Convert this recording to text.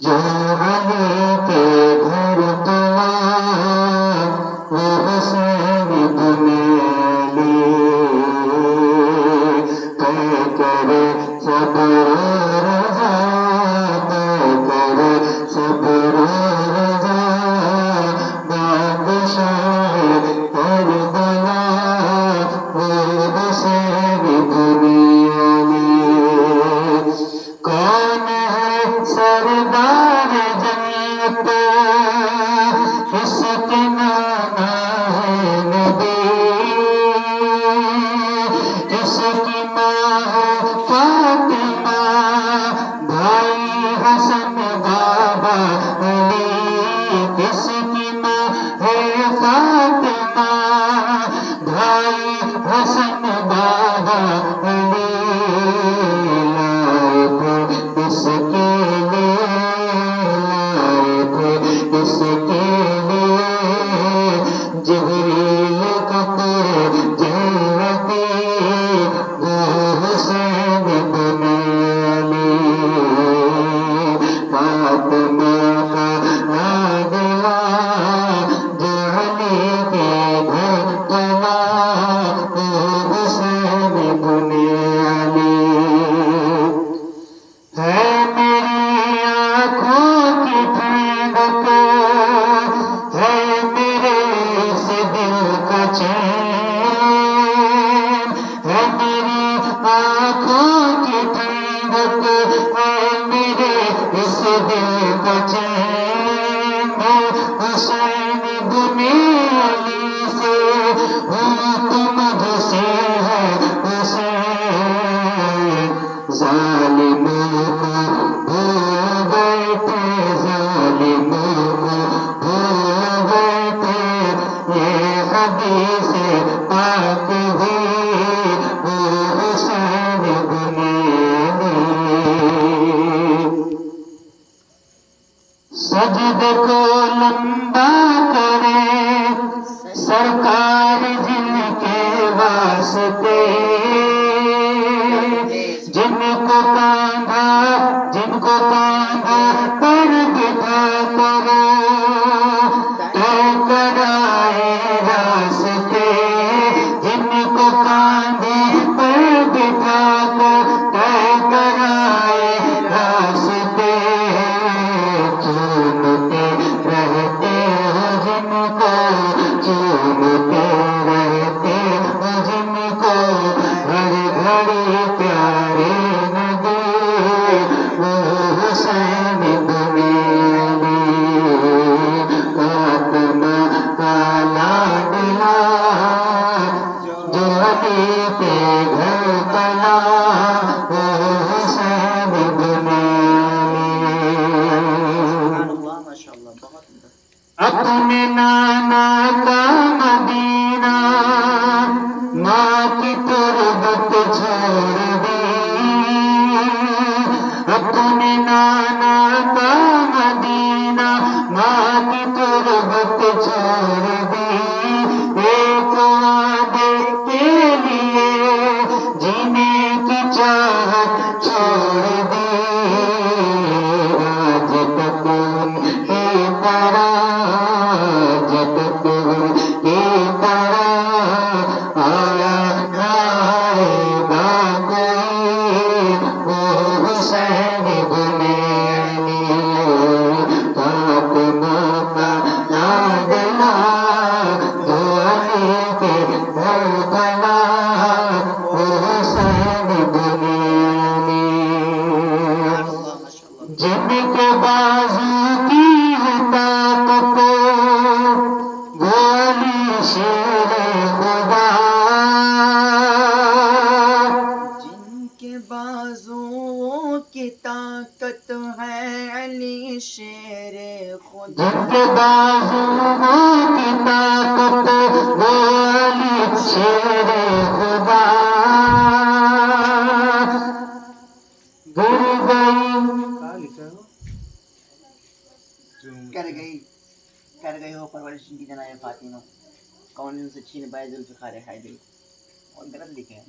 جو علی کے گھر تمام وہ حسین بن علی طے کرے صبر و رضا طے کرے صبر و رضا بادشاہ کربلا وہ حسین بن علی کون ہے سردار جنت اس کے نام ہے نبی اس کی ماں ہے فاطمہ بھائی حسن بابا علی اس کی ماں ہے فاطمہ بھائی حسن بابا علی لائے تھے اس کے لیے لائے تھے اس کے لیے جبریل کپڑے جنتی وہ حسین بن علی فاطمہ کا نادلہ جو علی کے گھر تلا وہ حسین بن علی ہے میری آنکھوں کی ٹھنڈک ہے میرے اس دل کا چین ہے میری آنکھوں کی ٹھنڈک ہے میرے اس دل کا چین حسین بن علی سے ہوں تم سے ہے حسین ظالموں کو بھول بیٹھے ظالموں کو بھول بیٹھے یہ حدیث پاک ہوئی وہ حسین بن علی سجد کو لمبا کرے سرکار جن کے واسطے جن کو کاندھا پر بٹھا کرو طے کرائے راستے جن کو کاندھے پر بٹھا کر طے کرائے راستے چومتے رہتے ہو جن کو چومتے رہتے ہو جن کو ہر گھڑی پیارے نبی وہ حسین بن علی فاطمہ کا لاڈلا جو علی کے گھر تلا وہ حسین بن اپنے نانا کا مدینہ ماں کی تربت چھوڑ دی اپنے نانا کا مدینہ ماں کی تربت چھوڑ دی ایک وعدے کے لیے جینے کی چاہت چھوڑ دی آج تک اے طرح جب تم یہ طرح آیا آئے گا کوئی وہ حسین بن علی فاطمہ کا لاڈلا جو علی کے گھر تلا وہ حسین بن علی جن کے بازو کی ہے طاقت وہ علی شیر خدا جن کے بازوؤں کی طاقت ہے علی شیر خدا جن کے بازوؤں کی طاقت وہ علی شیر خدا گر گئی کر گئی ہو پرورش کی جناب فاطمہ کون ان سے چھین بائے ذوالفقار حیدری اور غلط لکھے ہیں